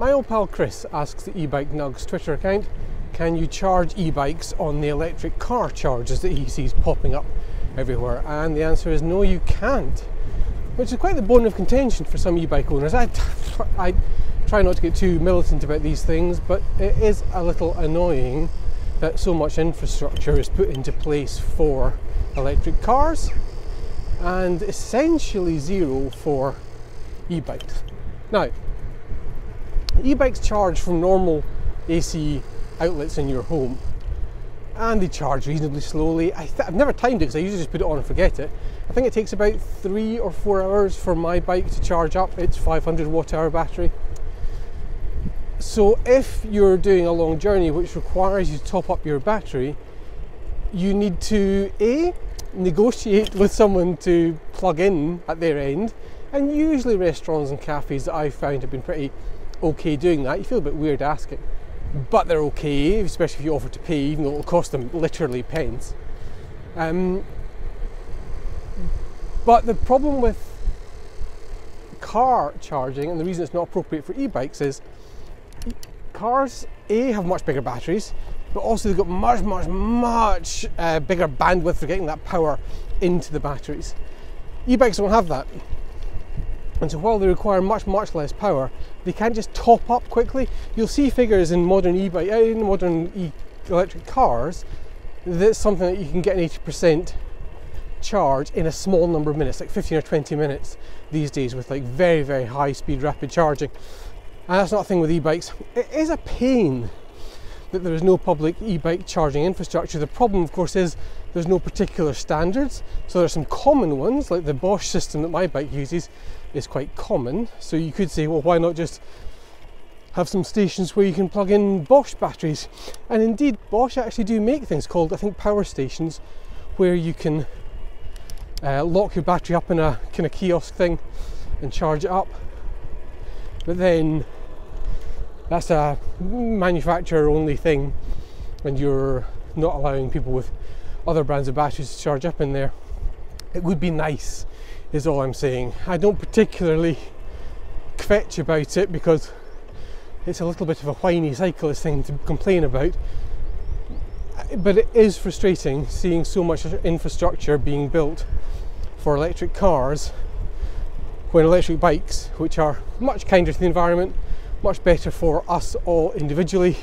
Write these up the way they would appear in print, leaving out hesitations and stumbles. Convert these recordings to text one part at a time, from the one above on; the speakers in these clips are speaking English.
My old pal Chris asks the e-bike Nugs Twitter account, can you charge e-bikes on the electric car chargers that he sees popping up everywhere? And the answer is no, you can't, which is quite the bone of contention for some e-bike owners. I try not to get too militant about these things, but it is a little annoying that so much infrastructure is put into place for electric cars and essentially zero for e-bikes. Now, e-bikes charge from normal AC outlets in your home, and they charge reasonably slowly. I've never timed it because I usually just put it on and forget it. I think it takes about 3 or 4 hours for my bike to charge up its 500 watt-hour battery. So if you're doing a long journey which requires you to top up your battery, you need to A, negotiate with someone to plug in at their end, and usually restaurants and cafes that I've found have been pretty okay doing that. You feel a bit weird asking, but they're okay, especially if you offer to pay, even though it'll cost them literally pence. But the problem with car charging, and the reason it's not appropriate for e-bikes, is cars A, have much bigger batteries, but also they've got much bigger bandwidth for getting that power into the batteries. E-bikes don't have that. And so while they require much less power, they can't just top up quickly. You'll see figures in modern electric cars that's something that you can get an 80% charge in a small number of minutes, like 15 or 20 minutes these days, with like very high speed rapid charging. And that's not a thing with e-bikes. It is a pain that there is no public e-bike charging infrastructure. The problem, of course, is there's no particular standards. So there's some common ones, like the Bosch system that my bike uses is quite common. So you could say, well, why not just have some stations where you can plug in Bosch batteries? And indeed, Bosch actually do make things called, I think, power stations, where you can lock your battery up in a kind of kiosk thing and charge it up. But then that's a manufacturer only thing, and you're not allowing people with other brands of batteries to charge up in there. It would be nice, is all I'm saying. I don't particularly kvetch about it because it's a little bit of a whiny cyclist thing to complain about, but it is frustrating seeing so much infrastructure being built for electric cars when electric bikes, which are much kinder to the environment, much better for us all individually,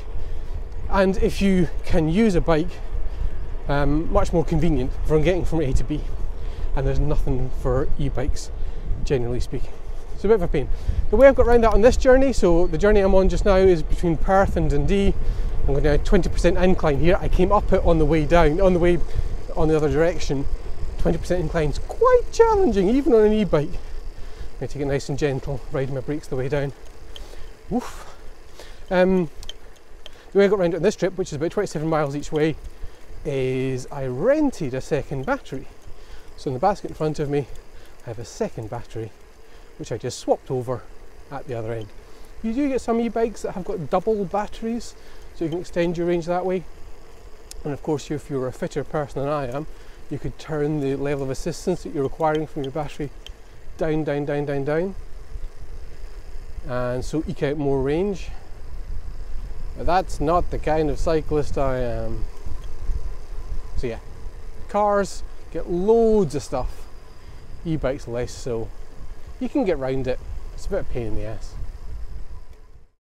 and if you can use a bike, much more convenient for getting from A to B. And there's nothing for e-bikes, generally speaking. It's a bit of a pain. The way I've got around that on this journey, so the journey I'm on just now is between Perth and Dundee. I'm going down a 20% incline here. I came up it on the way down, on the other direction. 20% incline is quite challenging, even on an e-bike. I'm going to take it nice and gentle, riding my brakes the way down. Woof. The way I got around it on this trip, which is about 27 miles each way, is I rented a second battery. So in the basket in front of me, I have a second battery, which I just swapped over at the other end. You do get some e-bikes that have got double batteries, so you can extend your range that way. And of course, if you're a fitter person than I am, you could turn the level of assistance that you're requiring from your battery down, and so eke out more range. But that's not the kind of cyclist I am. So yeah, cars get loads of stuff, e-bikes less so. You can get round it, it's a bit of a pain in the ass.